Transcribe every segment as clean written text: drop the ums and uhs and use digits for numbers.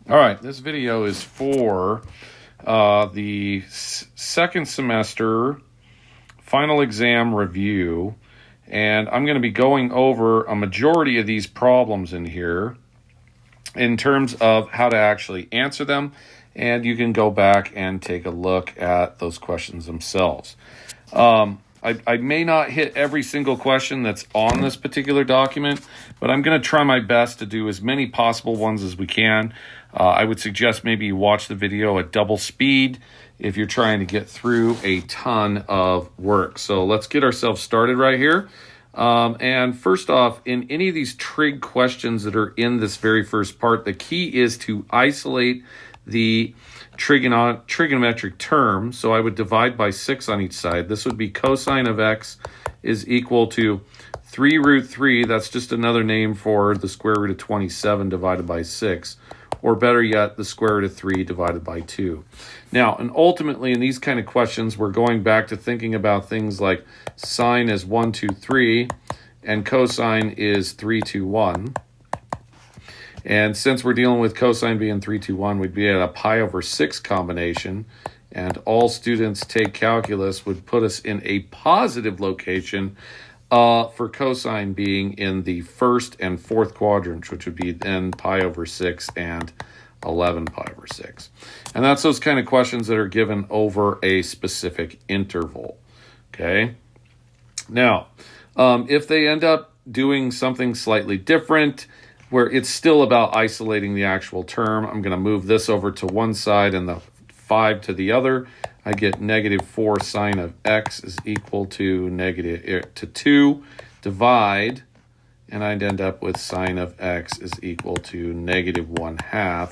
All right, this video is for the second semester final exam review, and I'm going to be going over a majority of these problems in here in terms of how to actually answer them, and you can go back and take a look at those questions themselves. I may not hit every single question that's on this particular document, but I'm going to try my best to do as many possible ones as we can. I would suggest maybe you watch the video at double speed if you're trying to get through a ton of work. So let's get ourselves started right here. And first off, in any of these trig questions that are in this very first part, the key is to isolate the trigonometric term. So I would divide by 6 on each side. This would be cosine of x is equal to 3 root 3. That's just another name for the square root of 27 divided by 6. Or better yet, the square root of 3 divided by 2. Now, and ultimately in these kind of questions, we're going back to thinking about things like sine is 1, 2, 3, and cosine is 3, 2, 1. And since we're dealing with cosine being 3, 2, 1, we'd be at a pi over 6 combination. And all students take calculus would put us in a positive location for cosine being in the first and fourth quadrants, which would be then pi over 6 and 11 pi over 6. And that's those kind of questions that are given over a specific interval. Okay. Now, if they end up doing something slightly different, where it's still about isolating the actual term, I'm going to move this over to one side and the 5 to the other. I get negative 4 sine of x is equal to negative 2 divide, and I'd end up with sine of x is equal to negative 1/2.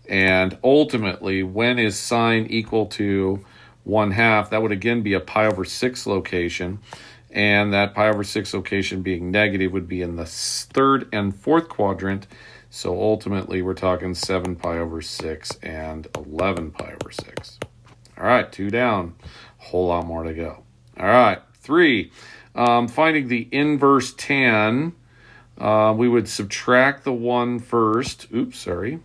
And ultimately, when is sine equal to 1/2? That would again be a pi over 6 location. And that pi over 6 location being negative would be in the third and fourth quadrant. So ultimately, we're talking 7 pi over 6 and 11 pi over 6. All right, 2 down. A whole lot more to go. All right, 3. Finding the inverse tan. We would subtract the 1 first. Oops, sorry.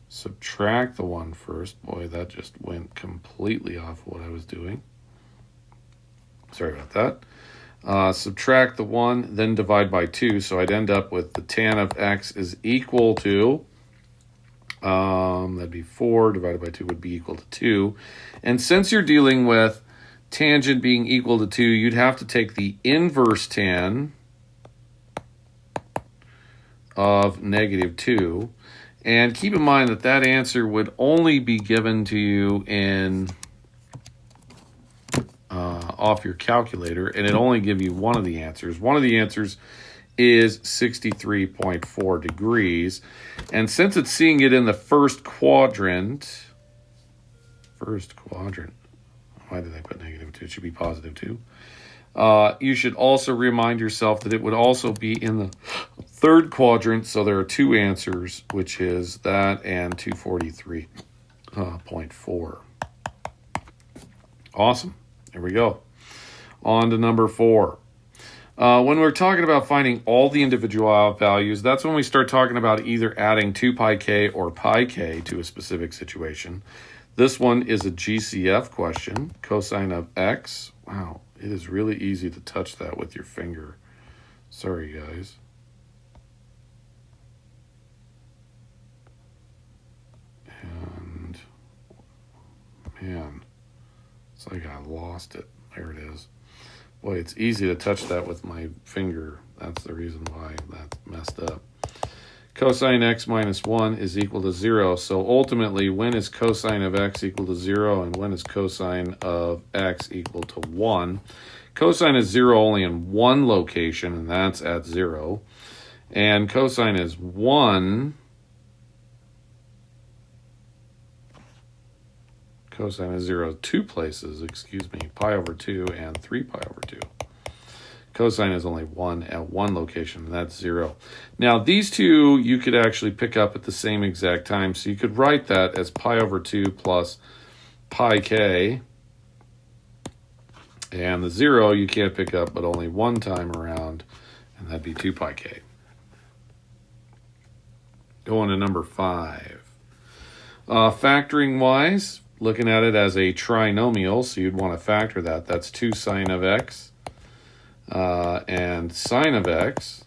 Subtract the 1 first. Boy, that just went completely off what I was doing. Sorry about that. Subtract the 1, then divide by 2. So I'd end up with the tan of x is equal to, that'd be 4 divided by 2 would be equal to 2. And since you're dealing with tangent being equal to 2, you'd have to take the inverse tan of negative 2. And keep in mind that that answer would only be given to you in off your calculator, and it only give you one of the answers. One of the answers is 63.4 degrees. And since it's seeing it in the first quadrant, why did I put negative 2? It should be positive 2. You should also remind yourself that it would also be in the third quadrant. So there are 2 answers, which is that and 243.4. Awesome. There we go. On to number 4. When we're talking about finding all the individual values, that's when we start talking about either adding 2 pi k or pi k to a specific situation. This one is a GCF question, cosine of x. Wow, it is really easy to touch that with your finger. Sorry, guys. And, man, it's like I lost it. There it is. Boy, it's easy to touch that with my finger. That's the reason why that's messed up. Cosine x minus 1 is equal to 0. So ultimately, when is cosine of x equal to 0 and when is cosine of x equal to 1? Cosine is 0 only in one location, and that's at 0. And cosine is 1. Cosine is 0 2 places, pi over 2 and 3 pi over 2. Cosine is only 1 at one location, and that's 0. Now, these two you could actually pick up at the same exact time, so you could write that as pi over 2 plus pi k. And the 0 you can't pick up but only one time around, and that'd be 2 pi k. Going to number 5. Factoring wise, looking at it as a trinomial, so you'd want to factor that. That's 2 sine of x and sine of x.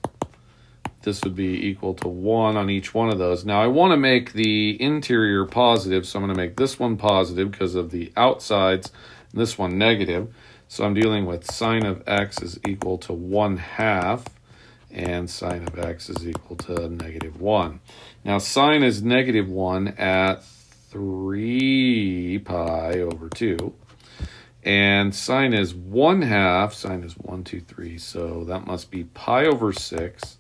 This would be equal to 1 on each one of those. Now I want to make the interior positive, so I'm going to make this one positive because of the outsides, and this one negative. So I'm dealing with sine of x is equal to 1/2, and sine of x is equal to -1. Now sine is -1 at 3 pi over 2. And sine is 1/2. Sine is 1, 2, 3. So that must be pi over 6.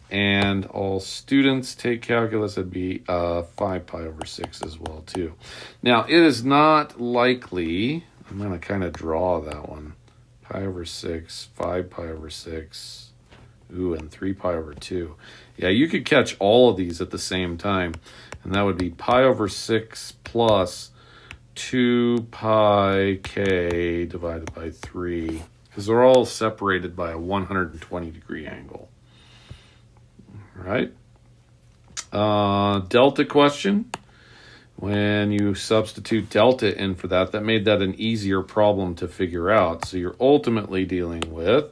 And all students take calculus, it'd be 5 pi over 6 as well too. Now it is not likely, I'm going to kind of draw that one. Pi over 6, 5 pi over 6, and 3 pi over 2. Yeah, you could catch all of these at the same time. And that would be pi over 6 plus 2 pi k divided by 3. Because they're all separated by a 120-degree angle. All right. Delta question. When you substitute delta in for that, that made that an easier problem to figure out. So you're ultimately dealing with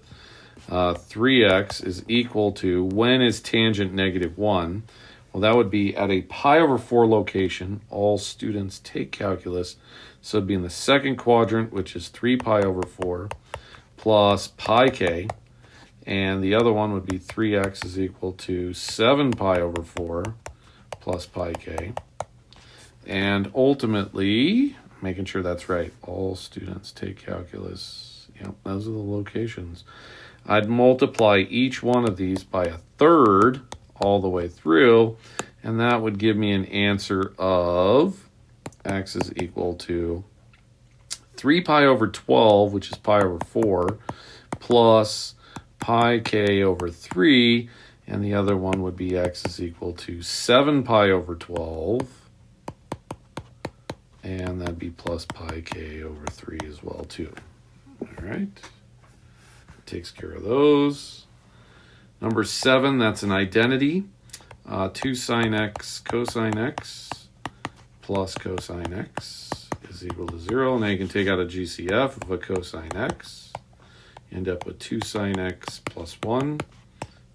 3x is equal to, when is tangent -1? Well, that would be at a pi over 4 location. All students take calculus. So it'd be in the second quadrant, which is 3 pi over 4 plus pi k. And the other one would be 3x is equal to 7 pi over 4 plus pi k. And ultimately, making sure that's right, all students take calculus. Yep, those are the locations. I'd multiply each one of these by 1/3 all the way through, and that would give me an answer of x is equal to 3 pi over 12, which is pi over 4, plus pi k over 3, and the other one would be x is equal to 7 pi over 12, and that'd be plus pi k over 3 as well too. All right, takes care of those. Number 7, that's an identity. 2 sine x cosine x plus cosine x is equal to 0. Now you can take out a GCF of a cosine x. You end up with 2 sine x plus 1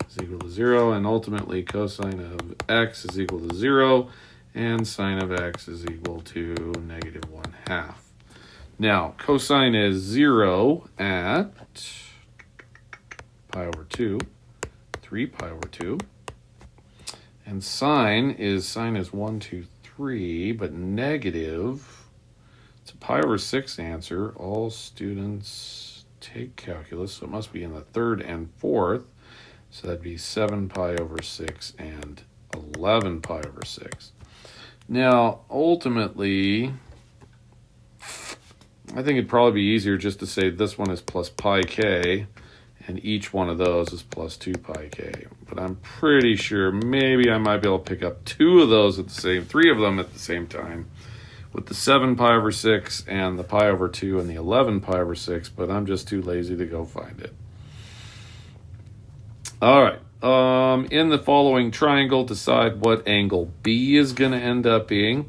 is equal to 0. And ultimately cosine of x is equal to 0. And sine of x is equal to -1/2. Now, cosine is 0 at pi over 2, 3 pi over 2. And sine is 1, 2, 3, but negative. It's a pi over 6 answer. All students take calculus, so it must be in the 3rd and 4th. So that'd be 7 pi over 6 and 11 pi over 6. Now, ultimately, I think it'd probably be easier just to say this one is plus pi k, and each one of those is plus 2 pi k. But I'm pretty sure maybe I might be able to pick up 2 of those at the same, 3 of them at the same time, with the 7 pi over 6 and the pi over 2 and the 11 pi over 6, but I'm just too lazy to go find it. All right. In the following triangle, decide what angle B is going to end up being.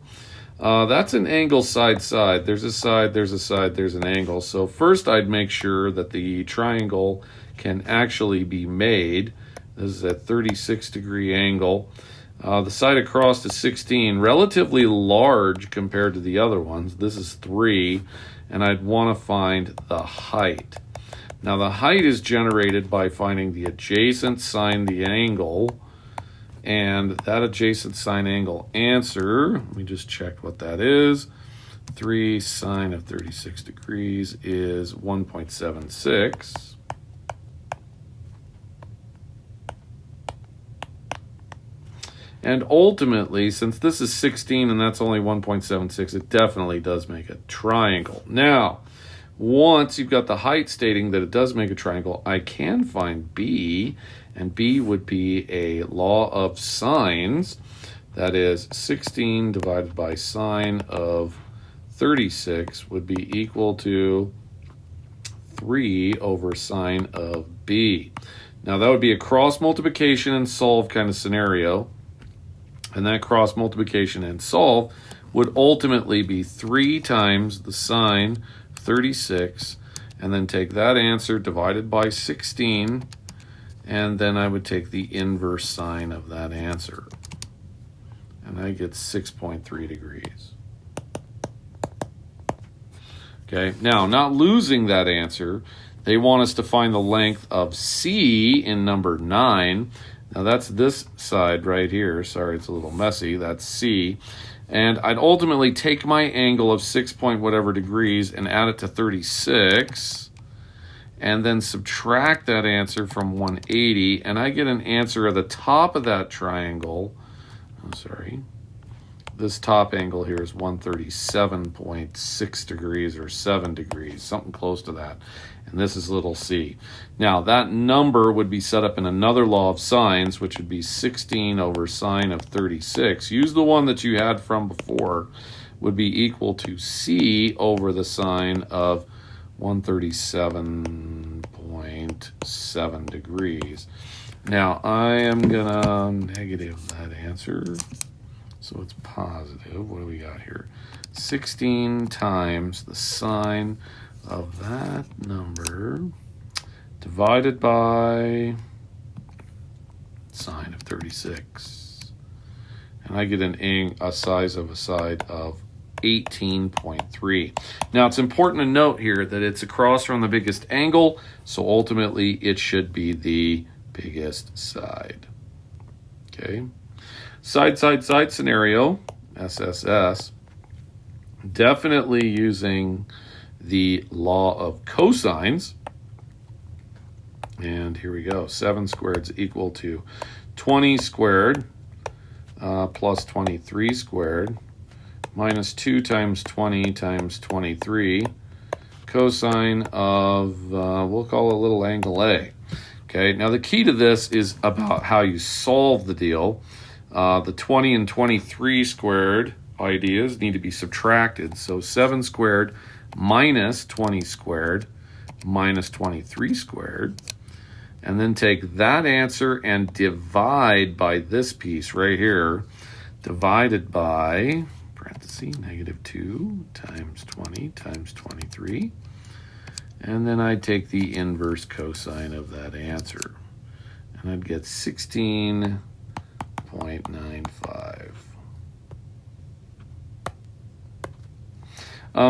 That's an angle side-side. There's a side, there's a side, there's an angle. So first I'd make sure that the triangle can actually be made. This is a 36-degree angle. The side across is 16, relatively large compared to the other ones. This is 3, and I'd want to find the height. Now the height is generated by finding the adjacent sine the angle, and that adjacent sine angle answer, let me just check what that is. 3 sine of 36 degrees is 1.76. And ultimately, since this is 16 and that's only 1.76, it definitely does make a triangle. Now, once you've got the height stating that it does make a triangle, I can find B, and B would be a law of sines. That is 16 divided by sine of 36 would be equal to 3 over sine of B. Now that would be a cross multiplication and solve kind of scenario. And that cross multiplication and solve would ultimately be 3 times the sine 36, and then take that answer divided by 16, and then I would take the inverse sine of that answer. And I get 6.3 degrees. Okay, now not losing that answer, they want us to find the length of C in number 9. Now that's this side right here. Sorry, it's a little messy. That's C. And I'd ultimately take my angle of 6 point whatever degrees and add it to 36, and then subtract that answer from 180, and I get an answer at the top of that triangle. Oh, sorry. This top angle here is 137.6 degrees or 7 degrees, something close to that. And this is little c. Now, that number would be set up in another law of sines, which would be 16 over sine of 36. Use the one that you had from before, would be equal to c over the sine of 137.7 degrees. Now, I am going to negative that answer. So it's positive. What do we got here? 16 times the sine of that number divided by sine of 36. And I get a size of 18.3. Now it's important to note here that it's across from the biggest angle, so ultimately it should be the biggest side. Okay. Side scenario, SSS, definitely using the law of cosines. And here we go. 7 squared is equal to 20 squared plus 23 squared minus 2 times 20 times 23 cosine of, we'll call it a little angle A. Okay, now the key to this is about how you solve the deal. The 20 and 23 squared ideas need to be subtracted. So 7 squared minus 20 squared minus 23 squared. And then take that answer and divide by this piece right here, divided by, parenthesis, negative 2 times 20 times 23. And then I'd take the inverse cosine of that answer. And I'd get 16.95.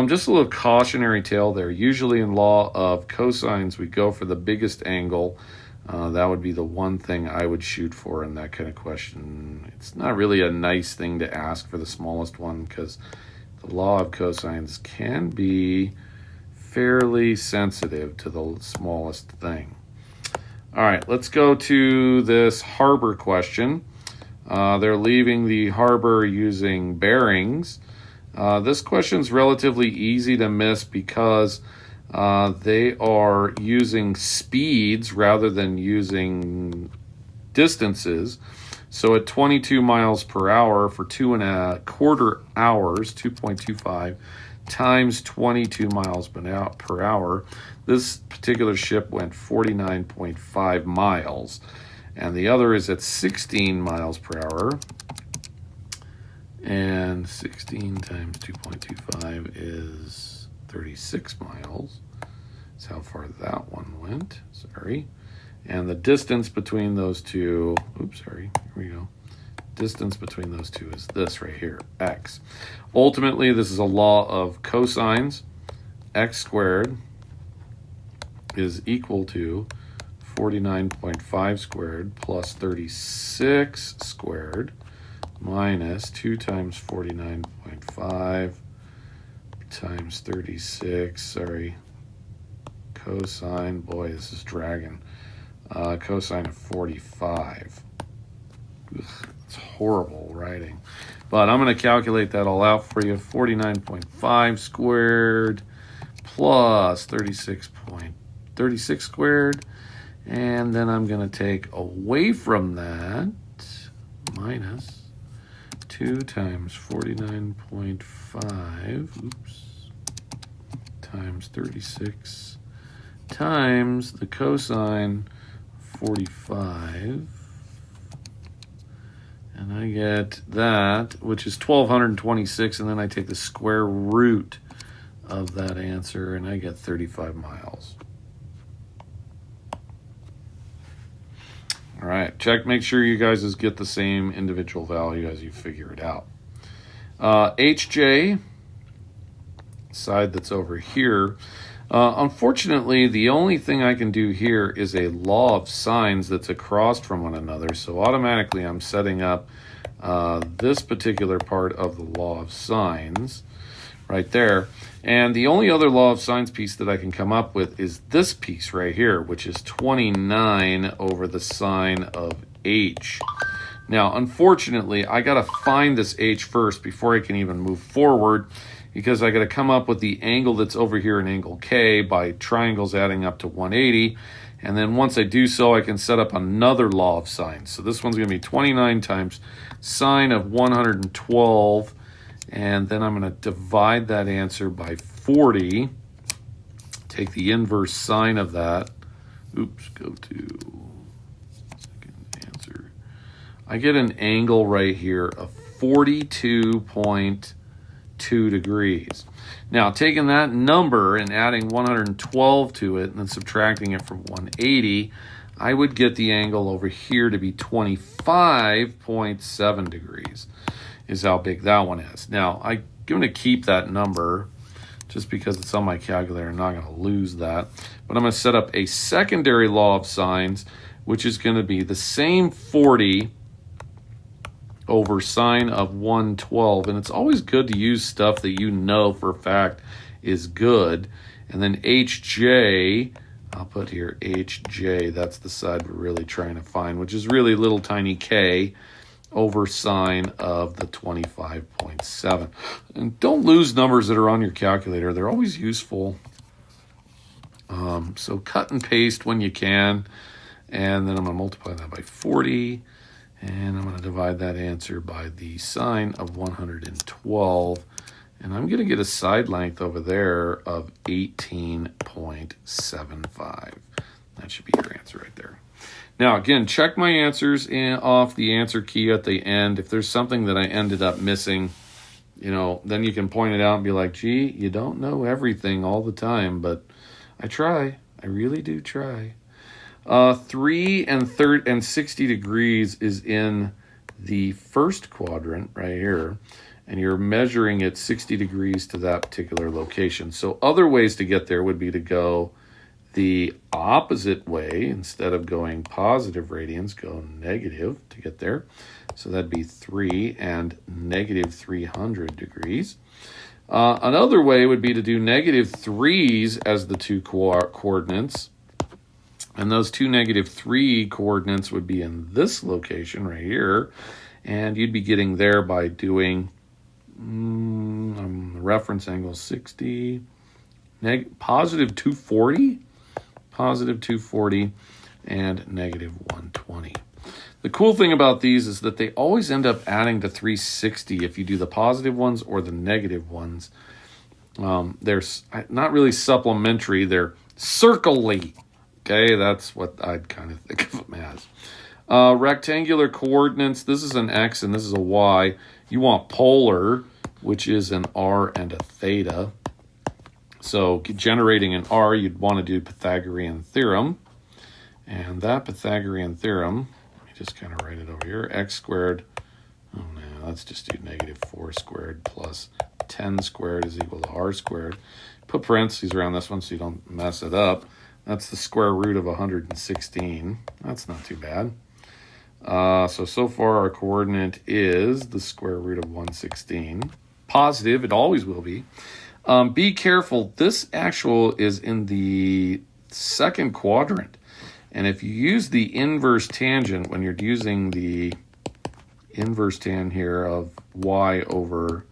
Just a little cautionary tale there. Usually in law of cosines, we go for the biggest angle. That would be the one thing I would shoot for in that kind of question. It's not really a nice thing to ask for the smallest one because the law of cosines can be fairly sensitive to the smallest thing. All right, let's go to this harbor question. They're leaving the harbor using bearings. This question's relatively easy to miss because they are using speeds rather than using distances. So at 22 miles per hour for 2.25 hours, 2.25 times 22 miles per hour, this particular ship went 49.5 miles. And the other is at 16 miles per hour. And 16 times 2.25 is 36 miles. That's how far that one went. Sorry. And the distance between those two, here we go. Distance between those two is this right here, x. Ultimately, this is a law of cosines. X squared is equal to 49.5 squared plus 36 squared minus 2 times 49.5 times 36, cosine, boy, this is dragging, cosine of 45. Ugh, it's horrible writing. But I'm going to calculate that all out for you. 49.5 squared plus 36 squared. And then I'm going to take away from that minus 2 times 49.5, times 36 times the cosine 45. And I get that, which is 1,226, and then I take the square root of that answer, and I get 35 miles. All right, make sure you guys get the same individual value as you figure it out. HJ, side that's over here. Unfortunately, the only thing I can do here is a law of sines that's across from one another. So automatically I'm setting up this particular part of the law of sines right there. And the only other law of sines piece that I can come up with is this piece right here, which is 29 over the sine of h. Now, unfortunately, I got to find this h first before I can even move forward, because I got to come up with the angle that's over here in angle K by triangles adding up to 180. And then once I do so, I can set up another law of sines. So this one's going to be 29 times sine of 112. And then I'm going to divide that answer by 40. Take the inverse sine of that. Oops, go to second answer. I get an angle right here of 42.2 degrees. Now, taking that number and adding 112 to it and then subtracting it from 180, I would get the angle over here to be 25.7 degrees is how big that one is. Now, I'm going to keep that number just because it's on my calculator. I'm not going to lose that. But I'm going to set up a secondary law of sines, which is going to be the same 40 over sine of 112. And it's always good to use stuff that you know for a fact is good. And then HJ, I'll put here HJ, that's the side we're really trying to find, which is really little tiny k over sine of the 25.7. And don't lose numbers that are on your calculator. They're always useful. So cut and paste when you can. And then I'm going to multiply that by 40. And I'm going to divide that answer by the sine of 112. And I'm going to get a side length over there of 18.75. That should be your answer right there. Now, again, check my answers off the answer key at the end. If there's something that I ended up missing, then you can point it out and be like, gee, you don't know everything all the time, but I try. I really do try. 3 and 60 degrees is in the first quadrant right here, and you're measuring it 60 degrees to that particular location. So other ways to get there would be to go the opposite way. Instead of going positive radians, go negative to get there. So that'd be 3 and negative 300 degrees. Another way would be to do negative 3s as the two coordinates. And those two negative 3 coordinates would be in this location right here. And you'd be getting there by doing reference angle 60, positive 240. Positive 240 and negative 120. The cool thing about these is that they always end up adding to 360 if you do the positive ones or the negative ones. They're not really supplementary, they're circle-y. Okay, that's what I'd kind of think of them as. Rectangular coordinates, this is an X and this is a Y. You want polar, which is an R and a theta. So generating an R, you'd want to do Pythagorean theorem. And that Pythagorean theorem, let me just kind of write it over here, x squared, oh no, let's just do negative 4 squared plus 10 squared is equal to R squared. Put parentheses around this one so you don't mess it up. That's the square root of 116. That's not too bad. So far our coordinate is the square root of 116. Positive, it always will be. Be careful, this actual is in the second quadrant. And if you use the inverse tangent, when you're using the inverse tan here of y over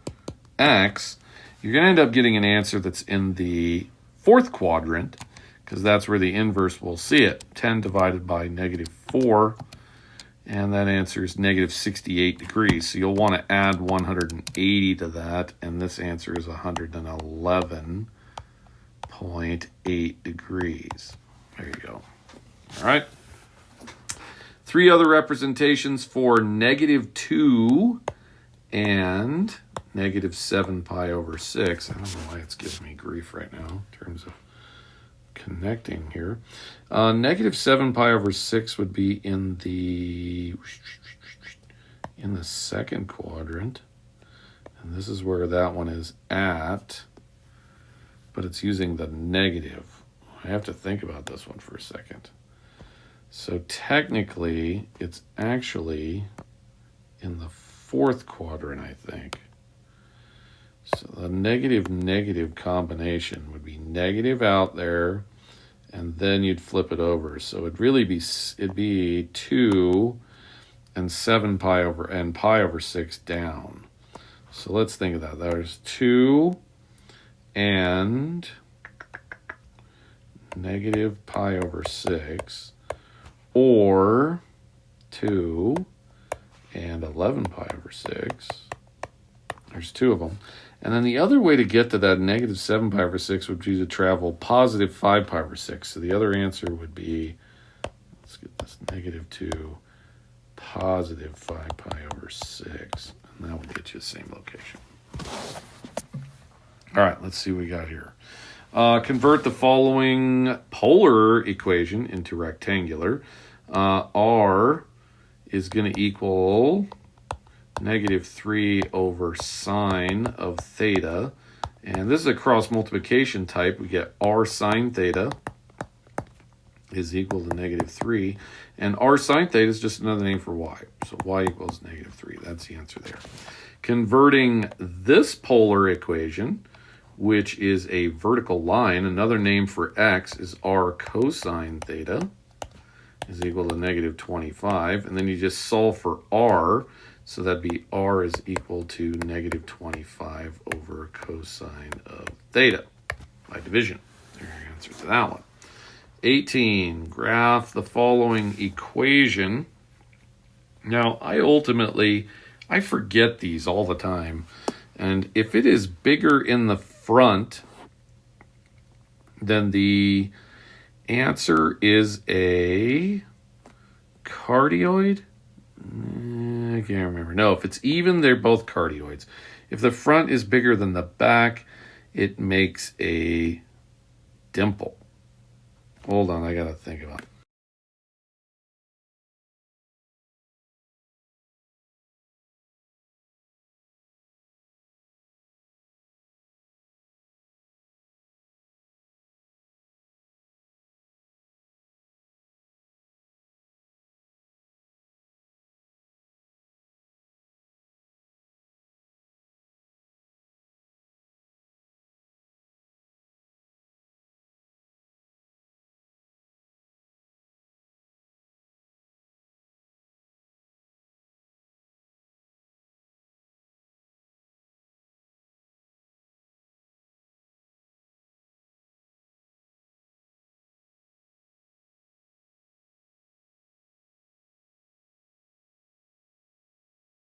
x, you're going to end up getting an answer that's in the fourth quadrant, because that's where the inverse will see it. 10 divided by negative 4, and that answer is negative 68 degrees. So you'll want to add 180 to that, and this answer is 111.8 degrees. There you go. All right. Three other representations for -2 and -7 pi over 6. I don't know why it's giving me grief right now in terms of connecting here. -7 pi over 6 would be in the second quadrant. And this is where that one is at. But it's using the negative. I have to think about this one for a second. So technically, it's actually in the fourth quadrant, I think. So the negative combination would be negative out there, and then you'd flip it over. So it'd really be 2 and 7 pi over 6 down. So let's think of that. There's 2 and -pi over 6, or 2 and 11 pi over 6. There's two of them. And then the other way to get to that -7 pi over 6 would be to travel +5 pi over 6. So the other answer would be, let's get this -2 +5 pi over 6. And that would get you the same location. All right, let's see what we got here. Convert the following polar equation into rectangular. R is going to equal -3 over sine of theta. And this is a cross multiplication type. We get r sine theta is equal to -3. And r sine theta is just another name for y. So y equals -3. That's the answer there. Converting this polar equation, which is a vertical line, another name for x is r cosine theta, is equal to -25. And then you just solve for r. So that'd be r is equal to -25 over cosine of theta by division. There's your answer to that one. 18, graph the following equation. Now, I forget these all the time. And if it is bigger in the front, then the answer is a cardioid. I can't remember. No, if it's even, they're both cardioids. If the front is bigger than the back, it makes a dimple. Hold on, I got to think about it.